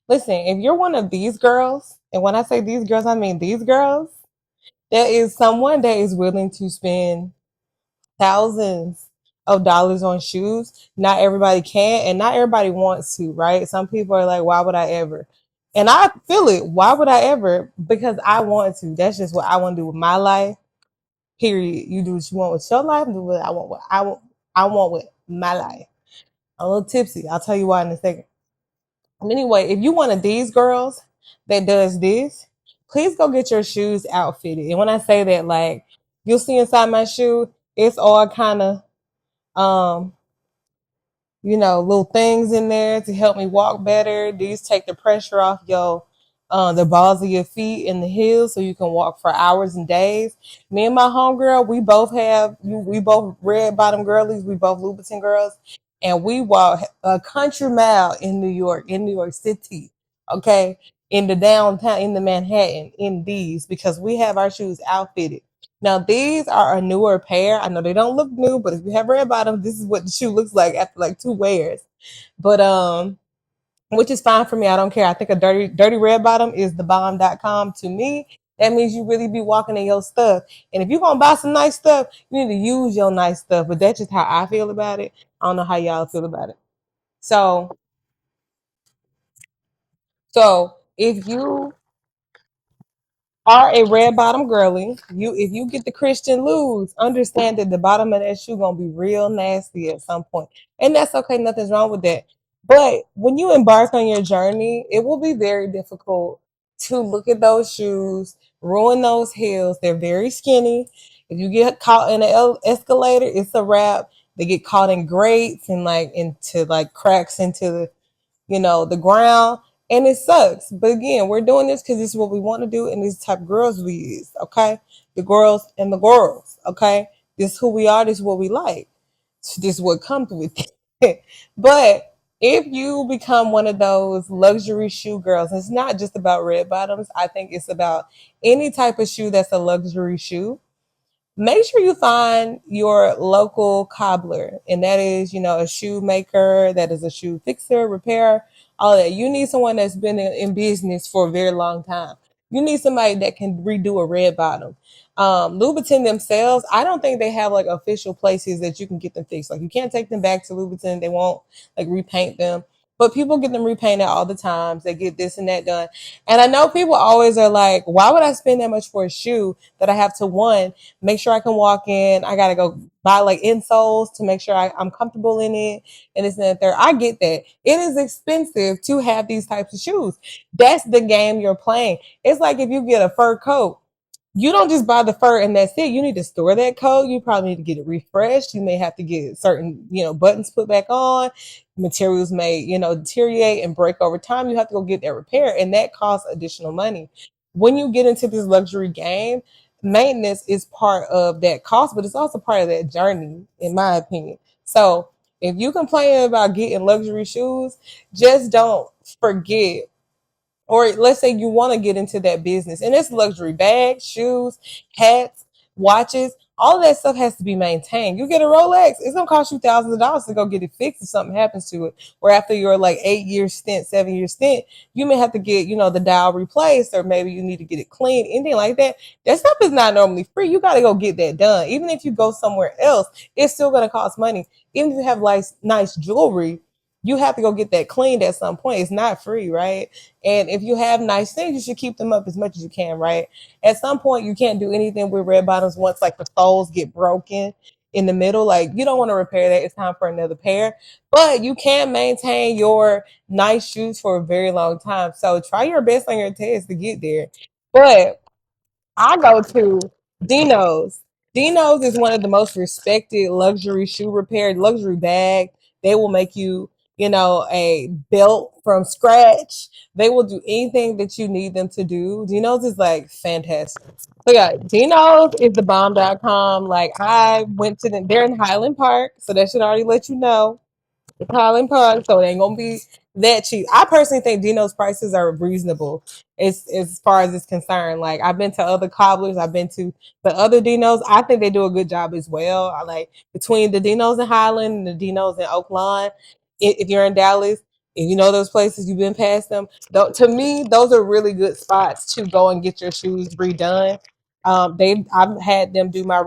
Listen, if you're one of these girls, and when I say these girls, I mean these girls, there is someone that is willing to spend thousands of dollars on shoes. Not everybody can, and not everybody wants to, right? Some people are like, why would I ever? And I feel it. Why would I ever? Because I want to. That's just what I want to do with my life. Period. You do what you want with your life. Do what I want. What I want. I want with my life. I'm a little tipsy. I'll tell you why in a second. Anyway, if you one of these girls that does this, please go get your shoes outfitted. And when I say that, like you'll see inside my shoe, it's all kind of um little things in there to help me walk better. These take the pressure off the balls of your feet and the heels so you can walk for hours and days. Me and my homegirl, we both red bottom girlies, we both Louboutin girls, and we walk a country mile in New York City, okay, in the downtown, in the Manhattan, in these, because we have our shoes outfitted. Now these are a newer pair. I know they don't look new, but if you have red bottoms, this is what the shoe looks like after like two wears. But which is fine for me. I don't care. I think a dirty red bottom is the bomb.com to me. That means you really be walking in your stuff. And if you're gonna buy some nice stuff, you need to use your nice stuff. But that's just how I feel about it. I don't know how y'all feel about it. So if you are a red bottom girly, if you get the Christian Lou's, understand that the bottom of that shoe gonna be real nasty at some point. And that's okay, nothing's wrong with that. But when you embark on your journey, it will be very difficult to look at those shoes, ruin those heels. They're very skinny. If you get caught in an escalator, it's a wrap. They get caught in grates and like into like cracks into the ground. And it sucks. But again, we're doing this because this is what we want to do and this type of girls we is, okay? The girls and the girls, okay? This is who we are, this is what we like. This is what comes with it. But if you become one of those luxury shoe girls, it's not just about red bottoms. I think it's about any type of shoe that's a luxury shoe. Make sure you find your local cobbler, and that is, a shoemaker, that is a shoe fixer, repairer, all that. You need someone that's been in business for a very long time. You need somebody that can redo a red bottom. Louboutin themselves, I don't think they have like official places that you can get them fixed. Like you can't take them back to Louboutin; they won't like repaint them. But people get them repainted all the times. They get this and that done. And I know people always are like, why would I spend that much for a shoe that I have to, one, make sure I can walk in? I got to go buy like insoles to make sure I'm comfortable in it. And this and that there. I get that. It is expensive to have these types of shoes. That's the game you're playing. It's like if you get a fur coat, you don't just buy the fur and that's it. You need to store that coat. You probably need to get it refreshed. You may have to get certain, buttons put back on. Materials may, deteriorate and break over time. You have to go get that repaired, and that costs additional money. When you get into this luxury game, maintenance is part of that cost, but it's also part of that journey, in my opinion. So if you complain about getting luxury shoes, just don't forget, or let's say you want to get into that business and it's luxury bags, shoes, hats, watches, all of that stuff has to be maintained. You get a Rolex, it's gonna cost you thousands of dollars to go get it fixed if something happens to it. Or after your like 8-year stint, 7-year stint, you may have to get, the dial replaced, or maybe you need to get it cleaned, anything like that. That stuff is not normally free. You gotta go get that done. Even if you go somewhere else, it's still gonna cost money. Even if you have like nice jewelry, you have to go get that cleaned at some point. It's not free, right? And if you have nice things, you should keep them up as much as you can, right? At some point, you can't do anything with red bottoms once like the soles get broken in the middle. Like you don't want to repair that. It's time for another pair. But you can maintain your nice shoes for a very long time. So try your best on your test to get there. But I go to Deno's. Deno's is one of the most respected luxury shoe repair, luxury bag. They will make you, a belt from scratch. They will do anything that you need them to do. Deno's is like fantastic. So yeah, Deno's is the bomb.com. Like I went to they're in Highland Park, so that should already let you know. Highland Park, so it ain't gonna be that cheap. I personally think Dino's prices are reasonable as far as it's concerned. Like I've been to other cobblers, I've been to the other Dinos. I think they do a good job as well. I like between the Dinos in Highland and the Dinos in Oak Lawn. If you're in Dallas, If you know those places, you've been past them. To me, those are really good spots to go and get your shoes redone. I've had them do my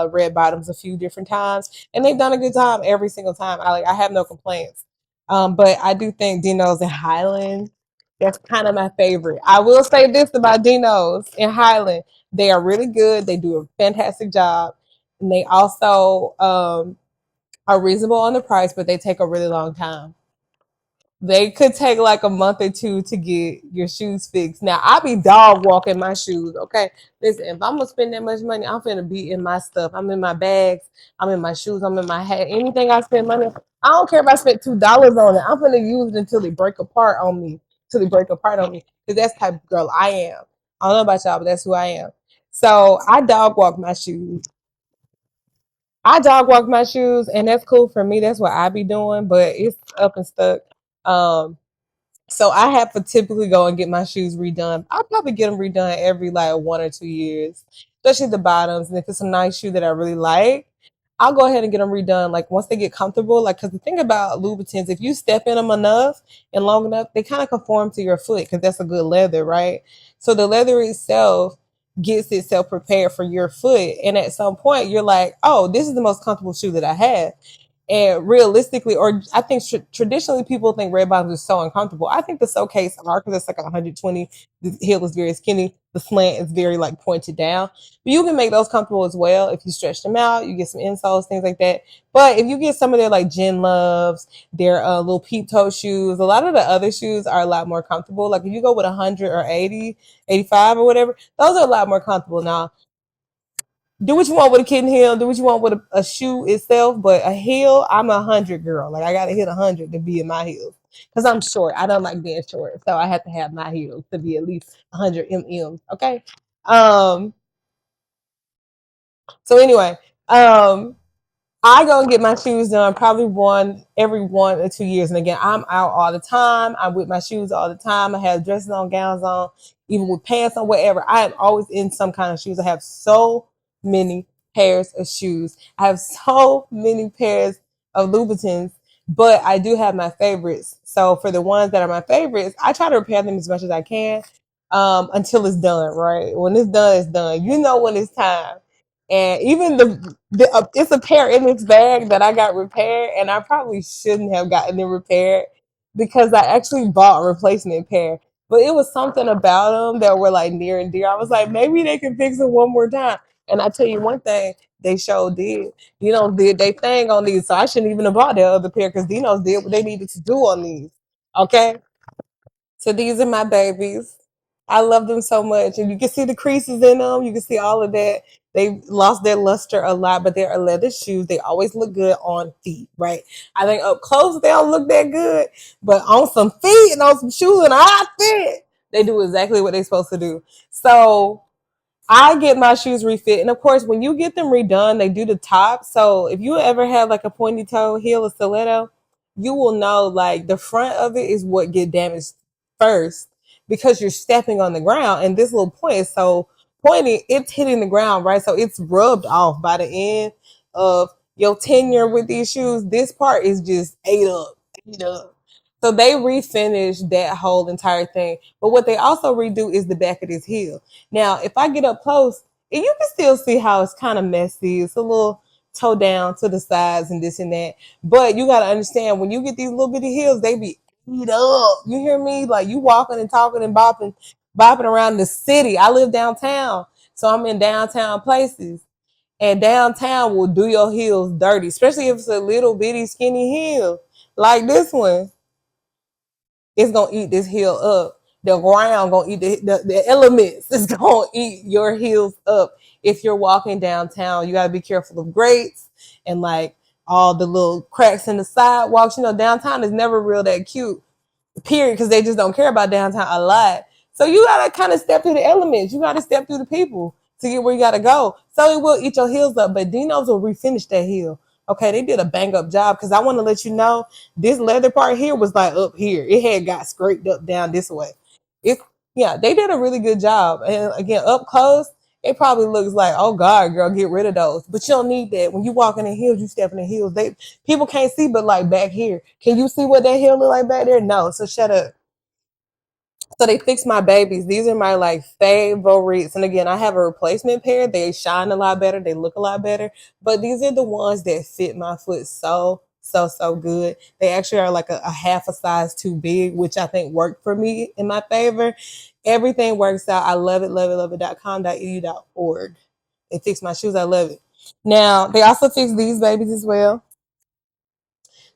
red bottoms a few different times, and they've done a good job every single time. I have no complaints. But I do think Deno's and Highland, that's kind of my favorite. I will say this about Deno's and Highland: they are really good. They do a fantastic job, and they also are reasonable on the price, but they take a really long time. They could take like a month or two to get your shoes fixed. Now, I be dog walking my shoes, okay? Listen, if I'm gonna spend that much money, I'm finna be in my stuff. I'm in my bags, I'm in my shoes, I'm in my hat. Anything I spend money, I don't care if I spent $2 on it. I'm gonna use it until it break apart on me. Till it break apart on me. Because that's the type of girl I am. I don't know about y'all, but that's who I am. So I dog walk my shoes. I dog walk my shoes, and that's cool for me. That's what I be doing, but it's up and stuck. Um, so I have to typically go and get my shoes redone. I'll probably get them redone every like 1 or 2 years, especially the bottoms. And if it's a nice shoe that I really like, I'll go ahead and get them redone. Like once they get comfortable, like because the thing about Louboutins, if you step in them enough and long enough, they kind of conform to your foot because that's a good leather, right? So the leather itself gets itself prepared for your foot, and at some point you're like, oh, this is the most comfortable shoe that I have. And realistically, or I think traditionally people think red bottoms are so uncomfortable. I think the so case are because it's like 120. The heel is very skinny. The slant is very like pointed down. But you can make those comfortable as well if you stretch them out. You get some insoles, things like that. But if you get some of their like Gin Loves, their little peep toe shoes, a lot of the other shoes are a lot more comfortable. Like if you go with 100 or 80, 85 or whatever, those are a lot more comfortable. Now, do what you want with a kitten heel, do what you want with a shoe itself, but a heel, I'm 100 girl. Like I gotta hit 100 to be in my heels. Cause I'm short. I don't like being short. So I have to have my heels to be at least 100 mm. Okay. Um, so anyway, um, I go and get my shoes done probably every 1 or 2 years. And again, I'm out all the time. I'm with my shoes all the time. I have dresses on, gowns on, even with pants on, whatever. I am always in some kind of shoes. I have so many pairs of shoes. I have so many pairs of Louboutins, but I do have my favorites. So for the ones that are my favorites, I try to repair them as much as I can until it's done, right? When it's done, it's done. You know when it's time. And even it's a pair in this bag that I got repaired, and I probably shouldn't have gotten it repaired because I actually bought a replacement pair. But it was something about them that were like near and dear. I was like, maybe they can fix it one more time. And I tell you one thing, they sure did. Dino did they thing on these, so I shouldn't even have bought that other pair because Dino's did what they needed to do on these. Okay, so these are my babies. I love them so much. And you can see the creases in them. You can see all of that. They've lost their luster a lot, but they're leather shoes. They always look good on feet, right? I think up close they don't look that good, but on some feet and on some shoes and I fit, they do exactly what they're supposed to do. So I get my shoes refit, and of course, when you get them redone, they do the top. So if you ever have like a pointy toe heel or stiletto, you will know like the front of it is what get damaged first because you're stepping on the ground, and this little point is so pointy, it's hitting the ground, right? So it's rubbed off by the end of your tenure with these shoes. This part is just ate up. So they refinish that whole entire thing. But what they also redo is the back of this heel. Now, if I get up close, and you can still see how it's kind of messy. It's a little toe down to the sides and this and that. But you got to understand when you get these little bitty heels, they be eat up. You hear me? Like you walking and talking and bopping around the city. I live downtown, so I'm in downtown places. And downtown will do your heels dirty, especially if it's a little bitty skinny heel like this one. It's gonna eat this heel up. The ground gonna eat the elements. It's gonna eat your heels up if you're walking downtown. You gotta be careful of grates and like all the little cracks in the sidewalks. You know, downtown is never real that cute period, because they just don't care about downtown a lot. So you gotta kind of step through the elements. You gotta step through the people to get where you gotta go. So it will eat your heels up, but Dino's will refinish that heel. Okay, they did a bang up job because I want to let you know this leather part here was like up here. It had got scraped up down this way. It Yeah, they did a really good job. And again, up close, it probably looks like, oh God, girl, get rid of those. But you don't need that. When you walk in the heels, you step in the heels. People can't see, but like back here, can you see what that heel look like back there? No. So shut up. So they fixed my babies. These are my like favorites. And again, I have a replacement pair. They shine a lot better. They look a lot better. But these are the ones that fit my foot so good. They actually are like a half a size too big, which I think worked for me in my favor. Everything works out. I love it, love it, love it.com.edu.org. They fix my shoes. I love it. Now, they also fix these babies as well.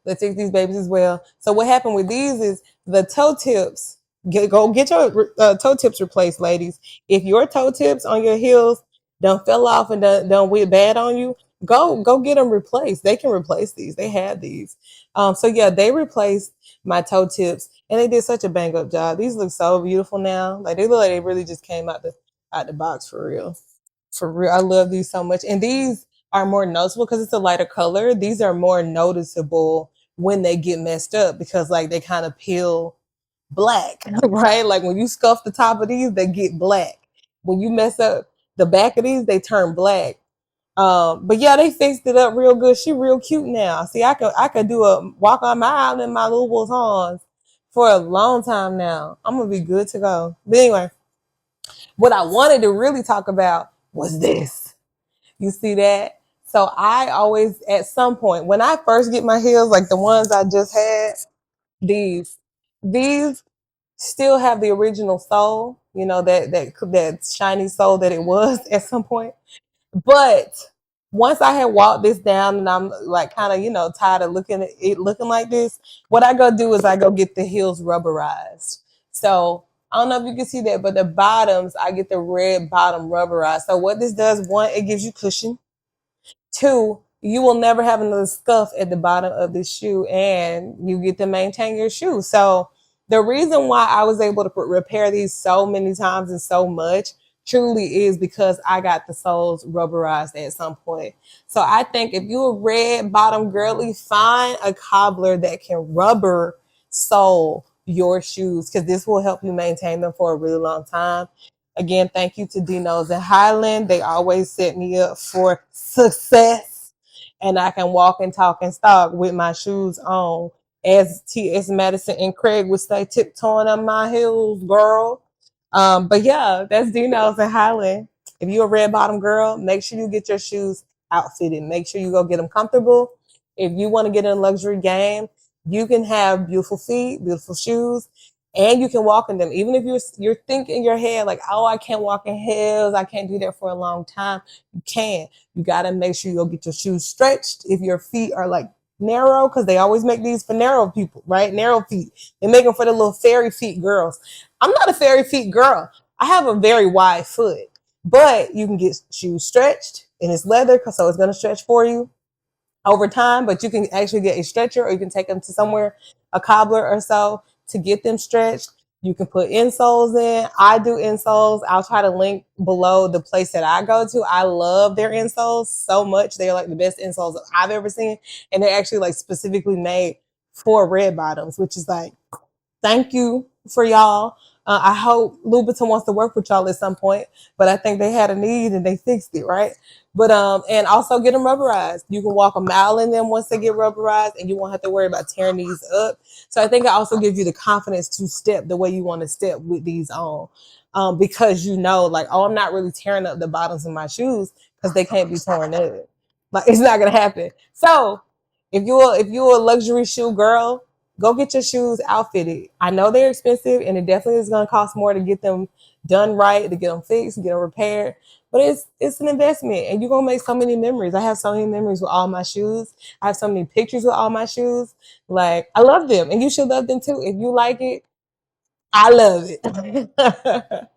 They fix these babies as well. So what happened with these is the toe tips. Go get your toe tips replaced, ladies. If your toe tips on your heels don't fell off and don't wear bad on you, go get them replaced. They can replace these. They have these. So yeah, they replaced my toe tips, and they did such a bang up job. These look so beautiful now. Like they look like they really just came out the box for real. For real, I love these so much, and these are more noticeable because it's a lighter color. These are more noticeable when they get messed up because like they kind of peel black, right? Like when you scuff the top of these, they get black. When you mess up the back of these, they turn black. But yeah, they fixed it up real good. She real cute now. See, I could do a walk on my island in my Louisville Hans for a long time now. I'm gonna be good to go. But anyway, what I wanted to really talk about was this. You see that? So I always, at some point, when I first get my heels, like the ones I just had, these, these still have the original sole, you know, that shiny sole that it was at some point. But once I had walked this down and I'm like kind of, tired of looking at it looking like this, what I go do is I go get the heels rubberized. So I don't know if you can see that, but the bottoms, I get the red bottom rubberized. So what this does, one, it gives you cushion. Two, you will never have another scuff at the bottom of the shoe and you get to maintain your shoe. So the reason why I was able to repair these so many times and so much truly is because I got the soles rubberized at some point. So I think if you're a red bottom girly, find a cobbler that can rubber sole your shoes because this will help you maintain them for a really long time. Again, thank you to Deno's and Highland. They always set me up for success. And I can walk and talk and stalk with my shoes on. As T.S. Madison and Craig would say, tiptoeing up my heels, girl. But yeah, that's Deno's and Highland. If you're a red bottom girl, make sure you get your shoes outfitted. Make sure you go get them comfortable. If you want to get in a luxury game, you can have beautiful feet, beautiful shoes, and you can walk in them. Even if you're thinking in your head like, oh, I can't walk in heels, I can't do that for a long time. You can. You got to make sure you go get your shoes stretched if your feet are like narrow, because they always make these for narrow people, right? Narrow feet. They make them for the little fairy feet girls. I'm not a fairy feet girl. I have a very wide foot, but you can get shoes stretched and it's leather, so it's going to stretch for you over time, but you can actually get a stretcher or you can take them to somewhere, a cobbler or so, to get them stretched. You can put insoles in. I do insoles. I'll try to link below the place that I go to. I love their insoles so much. They're like the best insoles I've ever seen. And they're actually like specifically made for red bottoms, which is like, thank you for y'all. I hope Louboutin wants to work with y'all at some point, but I think they had a need and they fixed it, right? But and also get them rubberized. You can walk a mile in them once they get rubberized, and you won't have to worry about tearing these up. So I think it also gives you the confidence to step the way you want to step with these on, because you know, like, oh, I'm not really tearing up the bottoms of my shoes because they can't be torn up. Like it's not gonna happen. So if you're a luxury shoe girl, go get your shoes outfitted. I know they're expensive and it definitely is going to cost more to get them done right, to get them fixed, get them repaired. But it's an investment and you're going to make so many memories. I have so many memories with all my shoes. I have so many pictures with all my shoes. Like, I love them and you should love them too. If you like it, I love it.